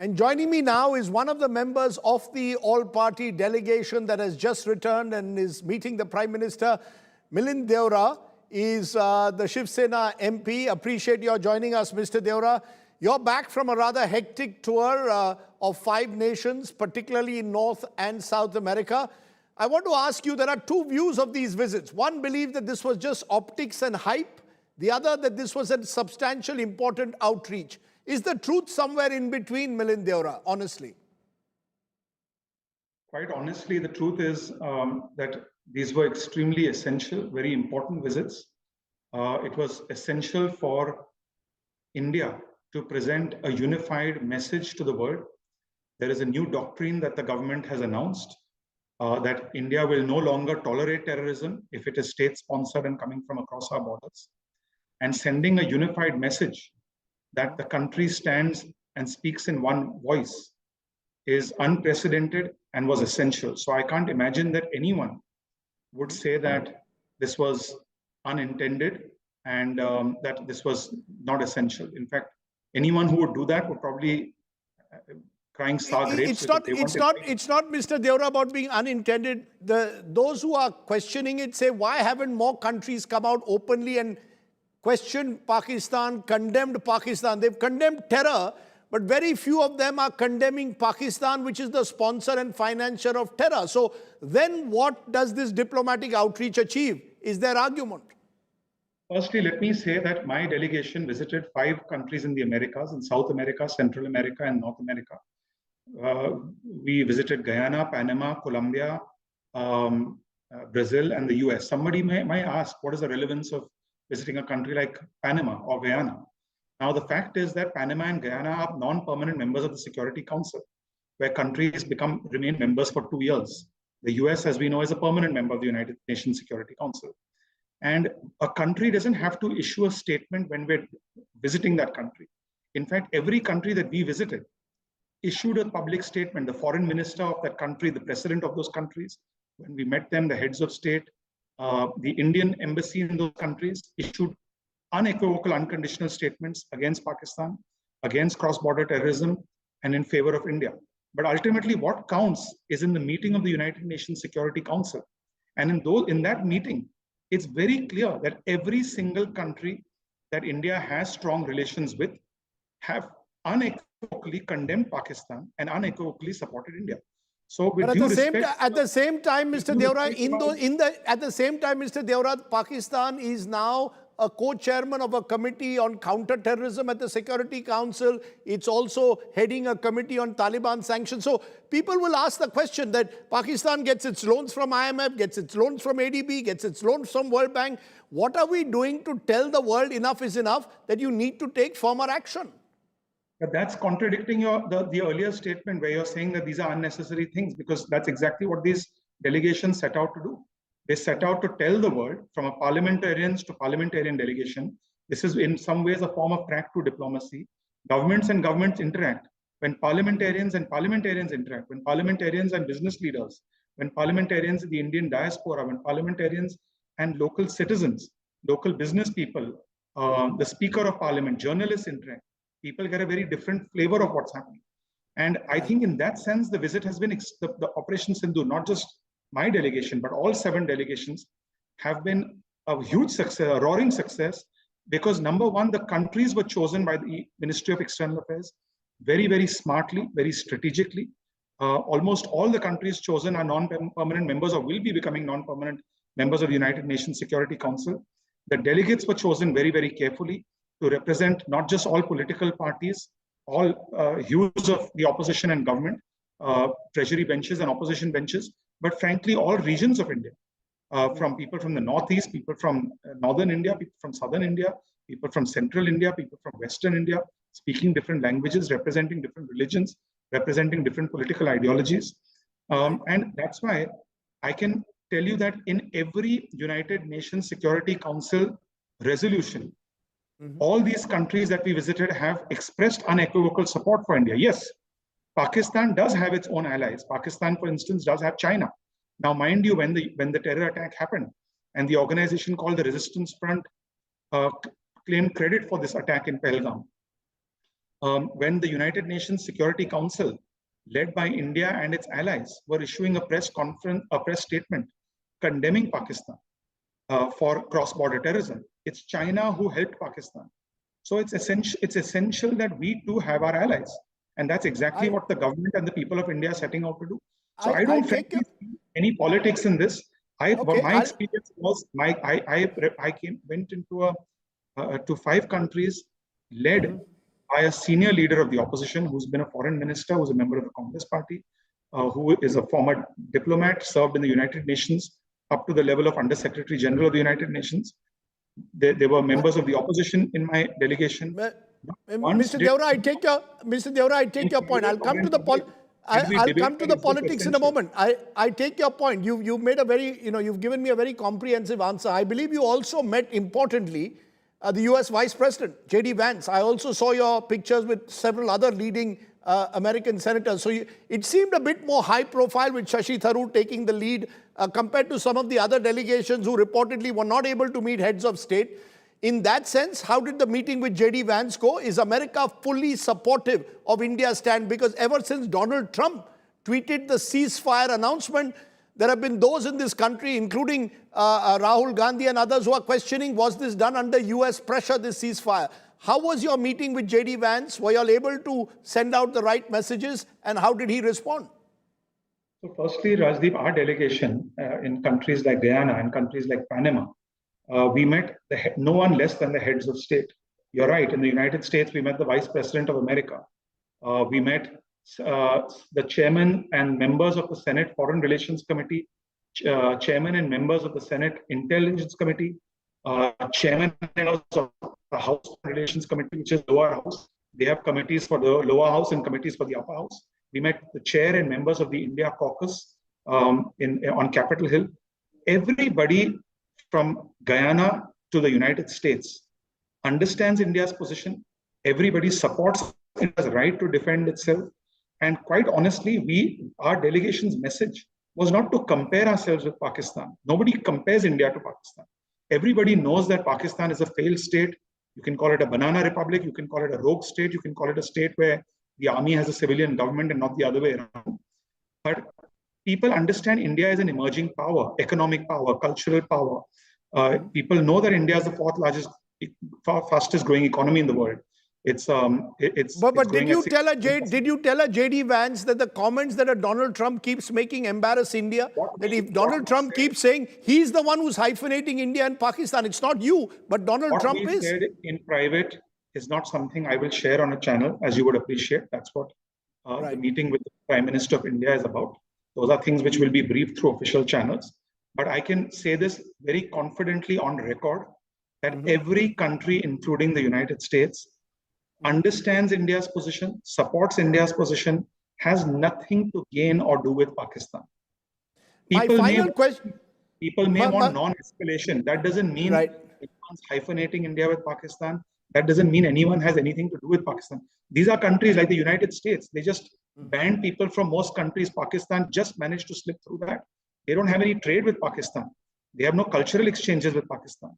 And joining me now is one of the members of the all-party delegation that has just returned and is meeting the Prime Minister. Milind Deora is the Shiv Sena MP. Appreciate your joining us, Mr. Deora. You're back from a rather hectic tour of 5 nations, particularly in North and South America. I want to ask you, there are 2 views of these visits. One believes that this was just optics and hype. The other, that this was a substantial, important outreach. Is the truth somewhere in between, Milind Deora, honestly? Quite honestly, the truth is that these were extremely essential, very important visits. It was essential for India to present a unified message to the world. There is a new doctrine that the government has announced that India will no longer tolerate terrorism if it is state-sponsored and coming from across our borders. And sending a unified message that the country stands and speaks in one voice is unprecedented and was essential. So I can't imagine that anyone would say that this was unintended and that this was not essential. In fact, anyone who would do that would probably crying star grapes. It's not, Mr. Deora, about being unintended. Those who are questioning it say, why haven't more countries come out openly and questioned Pakistan, condemned Pakistan? They've condemned terror, but very few of them are condemning Pakistan, which is the sponsor and financier of terror. So then what does this diplomatic outreach achieve, is their argument? Firstly, let me say that my delegation visited 5 countries in the Americas, in South America, Central America, and North America. We visited Guyana, Panama, Colombia, Brazil, and the US. Somebody may ask, what is the relevance of visiting a country like Panama or Guyana? Now, the fact is that Panama and Guyana are non-permanent members of the Security Council, where countries remain members for 2 years. The US, as we know, is a permanent member of the United Nations Security Council. And a country doesn't have to issue a statement when we're visiting that country. In fact, every country that we visited issued a public statement. The foreign minister of that country, the president of those countries, when we met them, the heads of state, the Indian embassy in those countries issued unequivocal, unconditional statements against Pakistan, against cross-border terrorism, and in favor of India. But ultimately, what counts is in the meeting of the United Nations Security Council. And in that meeting, it's very clear that every single country that India has strong relations with have unequivocally condemned Pakistan and unequivocally supported India. So, with but at the same time, Mr. Deora, Pakistan is now a co-chairman of a committee on counter-terrorism at the Security Council. It's also heading a committee on Taliban sanctions. So people will ask the question that Pakistan gets its loans from IMF, gets its loans from ADB, gets its loans from World Bank. What are we doing to tell the world enough is enough, that you need to take firmer action? But that's contradicting the earlier statement where you're saying that these are unnecessary things, because that's exactly what these delegations set out to do. They set out to tell the world, from a parliamentarians to parliamentarian delegation, this is in some ways a form of track to diplomacy. Governments and governments interact. When parliamentarians and parliamentarians interact, when parliamentarians and business leaders, when parliamentarians in the Indian diaspora, when parliamentarians and local citizens, local business people, the Speaker of Parliament, journalists interact, people get a very different flavor of what's happening. And I think in that sense, the visit has been, the Operation Sindoor, not just my delegation, but all 7 delegations have been a huge success, a roaring success, because number one, the countries were chosen by the Ministry of External Affairs very, very smartly, very strategically. Almost all the countries chosen are non-permanent members or will be becoming non-permanent members of the United Nations Security Council. The delegates were chosen very, very carefully to represent not just all political parties, all hues of the opposition and government, treasury benches and opposition benches, but frankly, all regions of India, from people from the Northeast, people from Northern India, people from Southern India, people from Central India, people from Western India, speaking different languages, representing different religions, representing different political ideologies. And that's why I can tell you that in every United Nations Security Council resolution, all these countries that we visited have expressed unequivocal support for India. Yes, Pakistan does have its own allies. Pakistan, for instance, does have China. Now, mind you, when the terror attack happened and the organization called the Resistance Front claimed credit for this attack in Pahalgam, when the United Nations Security Council, led by India and its allies, were issuing a press statement condemning Pakistan for cross-border terrorism. It's China who helped Pakistan. So it's essential that we too have our allies. And that's exactly what the government and the people of India are setting out to do. So I don't see any politics in this. My experience was, went into to 5 countries led by a senior leader of the opposition who's been a foreign minister, who's a member of the Congress party, who is a former diplomat, served in the United Nations up to the level of Under Secretary General of the United Nations. They were members of the opposition in my delegation. Mr. Deora, I take your point. I'll come to the politics in a moment. I take your point. You've made a very, you've given me a very comprehensive answer. I believe you also met, importantly, the US Vice President, J.D. Vance. I also saw your pictures with several other leading American senators. So it seemed a bit more high profile with Shashi Tharoor taking the lead compared to some of the other delegations who reportedly were not able to meet heads of state. In that sense, how did the meeting with J.D. Vance go? Is America fully supportive of India's stand? Because ever since Donald Trump tweeted the ceasefire announcement, there have been those in this country, including Rahul Gandhi and others, who are questioning, was this done under US pressure, this ceasefire? How was your meeting with J.D. Vance? Were you all able to send out the right messages? And how did he respond? So firstly, Rajdeep, our delegation in countries like Guyana and countries like Panama, we met no one less than the heads of state. You're right. In the United States, we met the Vice President of America. We met the chairman and members of the Senate Foreign Relations Committee, chairman and members of the Senate Intelligence Committee, chairman and members of the House Relations Committee, which is lower house. They have committees for the lower house and committees for the upper house. We met the chair and members of the India caucus on Capitol Hill. Everybody from Guyana to the United States understands India's position. Everybody supports India's right to defend itself. And quite honestly, our delegation's message was not to compare ourselves with Pakistan. Nobody compares India to Pakistan. Everybody knows that Pakistan is a failed state. You can call it a banana republic. You can call it a rogue state. You can call it a state where the army has a civilian government and not the other way around. But people understand India is an emerging power, economic power, cultural power. People know that India is the 4th largest, fastest growing economy in the world. But did you tell a J.D. Vance that the comments that Donald Trump keeps making embarrass India? That if Donald Trump keeps saying he's the one who's hyphenating India and Pakistan, it's not you, but Donald Trump is. What we said in private is not something I will share on a channel, as you would appreciate. That's what the meeting with the Prime Minister of India is about. Those are things which will be briefed through official channels. But I can say this very confidently on record, that every country, including the United States, understands India's position, supports India's position, has nothing to gain or do with Pakistan. People may want non-escalation. That doesn't mean anyone's hyphenating India with Pakistan. That doesn't mean anyone has anything to do with Pakistan. These are countries like the United States. They just banned people from most countries. Pakistan just managed to slip through that. They don't have any trade with Pakistan. They have no cultural exchanges with Pakistan.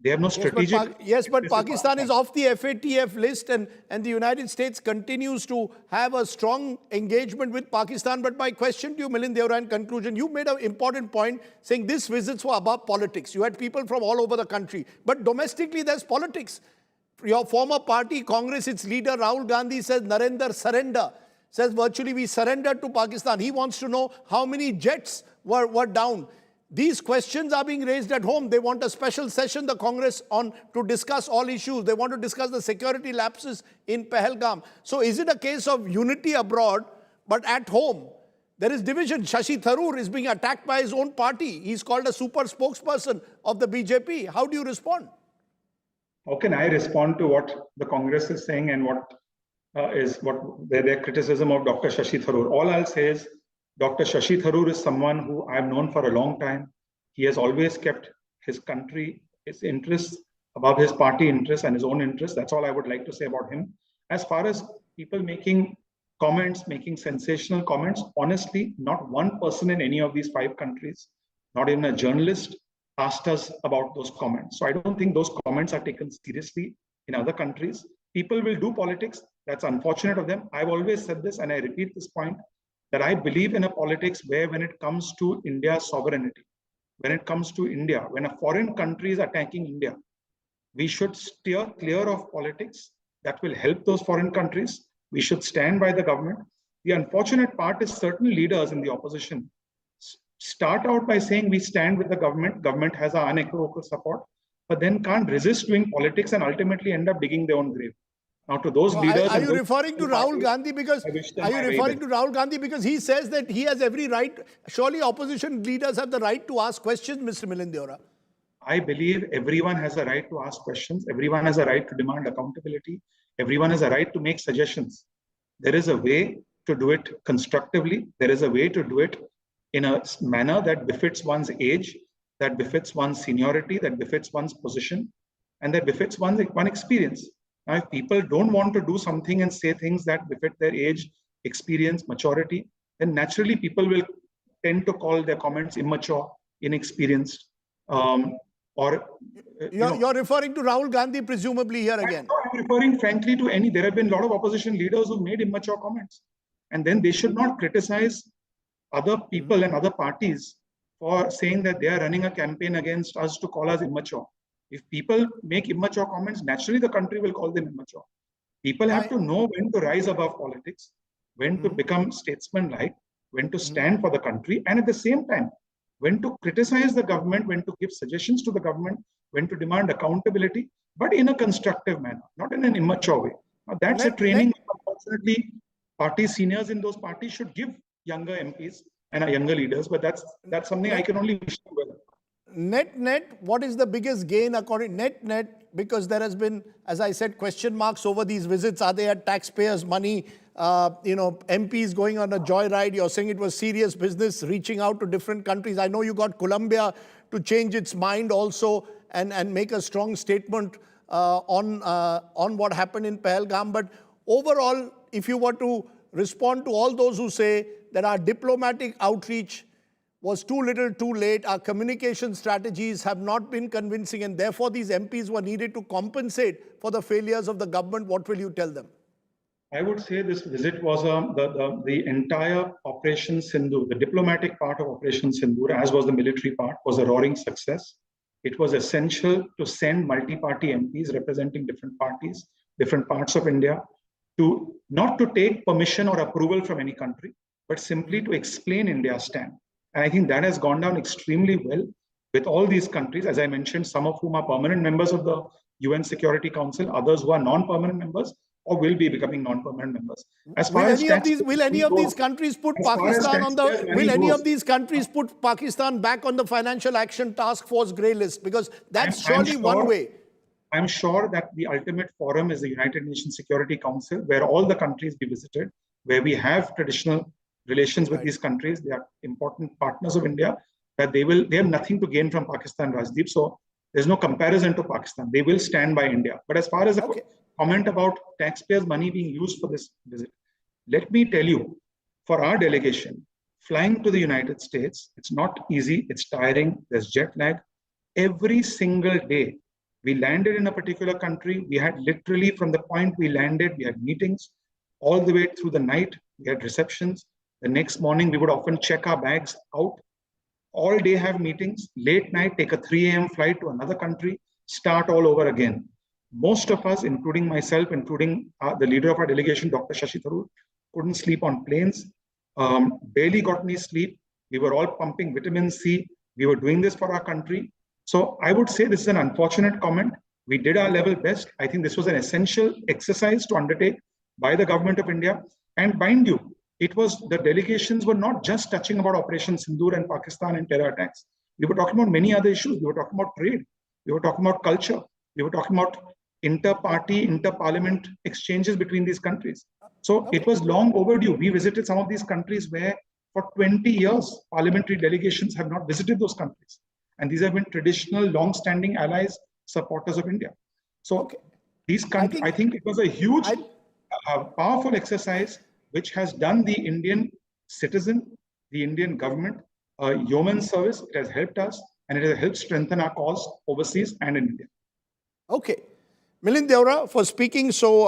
They have no strategic... Yes, but Pakistan is off the FATF list, and the United States continues to have a strong engagement with Pakistan. But my question to you, Milind Deora, in conclusion, you made an important point saying these visits were above politics. You had people from all over the country. But domestically, there's politics. Your former party, Congress, its leader, Rahul Gandhi, says Narendra surrender. Says virtually we surrendered to Pakistan. He wants to know how many jets were down. These questions are being raised at home. They want a special session, the Congress, to discuss all issues. They want to discuss the security lapses in Pahalgam. So is it a case of unity abroad, but at home there is division? Shashi Tharoor is being attacked by his own party. He's called a super spokesperson of the BJP. How do you respond? How can I respond to what the Congress is saying and what their criticism of Dr. Shashi Tharoor? All I'll say is, Dr. Shashi Tharoor is someone who I've known for a long time. He has always kept his country, his interests above his party interests and his own interests. That's all I would like to say about him. As far as people making comments, making sensational comments, honestly, not one person in any of these 5 countries, not even a journalist, asked us about those comments. So I don't think those comments are taken seriously in other countries. People will do politics. That's unfortunate of them. I've always said this, and I repeat this point, that I believe in a politics where when it comes to India's sovereignty, when it comes to India, when a foreign country is attacking India, we should steer clear of politics that will help those foreign countries. We should stand by the government. The unfortunate part is certain leaders in the opposition start out by saying we stand with the government has our unequivocal support, but then can't resist doing politics and ultimately end up digging their own grave. Now, to those leaders, are you referring to Rahul Gandhi because he says that he has every right? Surely opposition leaders have the right to ask questions, Mr. Milind Deora. I believe everyone has a right to ask questions. Everyone has a right to demand accountability. Everyone has a right to make suggestions. There is a way to do it constructively. There is a way to do it in a manner that befits one's age, that befits one's seniority, that befits one's position, and that befits one's experience. Now, if people don't want to do something and say things that befit their age, experience, maturity, then naturally people will tend to call their comments immature, inexperienced, You're referring to Rahul Gandhi presumably here again. I'm referring frankly to there have been a lot of opposition leaders who made immature comments, and then they should not criticize other people and other parties for saying that they are running a campaign against us to call us immature. If people make immature comments, naturally the country will call them immature. People have to know when to rise above politics, when to become statesman-like, when to stand for the country, and at the same time, when to criticize the government, when to give suggestions to the government, when to demand accountability, but in a constructive manner, not in an immature way. Now, that's a training, unfortunately, party seniors in those parties should give younger MPs and younger leaders, but that's something I can only wish them well. Net, what is the biggest gain according net? Because there has been, as I said, question marks over these visits. Are they at taxpayers' money? MPs going on a joyride. You're saying it was serious business, reaching out to different countries. I know you got Colombia to change its mind also and make a strong statement on what happened in Pahalgam. But overall, if you were to respond to all those who say that our diplomatic outreach was too little, too late, our communication strategies have not been convincing, and therefore these MPs were needed to compensate for the failures of the government, what will you tell them? I would say this visit was the entire Operation Sindoor, the diplomatic part of Operation Sindoor, as was the military part, was a roaring success. It was essential to send multi-party MPs representing different parties, different parts of India, to not to take permission or approval from any country, but simply to explain India's stand. And I think that has gone down extremely well with all these countries, as I mentioned, some of whom are permanent members of the UN Security Council, others who are non-permanent members or will be becoming non-permanent members. Will any of these countries put Pakistan back on the Financial Action Task Force grey list? Because that's surely one way. I'm sure that the ultimate forum is the United Nations Security Council, where all the countries be visited, where we have traditional relations with these countries. They are important partners of India, that they have nothing to gain from Pakistan, Rajdeep. So there's no comparison to Pakistan. They will stand by India. But as far as the comment about taxpayers' money being used for this visit, let me tell you, for our delegation, flying to the United States, it's not easy, it's tiring, there's jet lag. Every single day, we landed in a particular country. We had literally, from the point we landed, we had meetings all the way through the night. We had receptions. The next morning, we would often check our bags out. All day have meetings. Late night, take a 3 a.m. flight to another country, start all over again. Most of us, including myself, including the leader of our delegation, Dr. Shashi Tharoor, couldn't sleep on planes, barely got any sleep. We were all pumping vitamin C. We were doing this for our country. So I would say this is an unfortunate comment. We did our level best. I think this was an essential exercise to undertake by the government of India. And mind you, the delegations were not just touching about Operation Sindoor and Pakistan and terror attacks. We were talking about many other issues. We were talking about trade. We were talking about culture. We were talking about inter-party, inter-parliament exchanges between these countries. So it was long overdue. We visited some of these countries where for 20 years, parliamentary delegations have not visited those countries. And these have been traditional, long-standing allies, supporters of India. So these countries, I think it was a huge, powerful exercise which has done the Indian citizen, the Indian government, yeoman service. It has helped us, and it has helped strengthen our cause overseas and in India. Okay. Milind Deora, for speaking so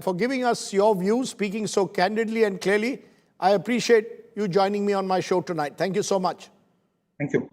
for giving us your views, speaking so candidly and clearly. I appreciate you joining me on my show tonight. Thank you so much. Thank you.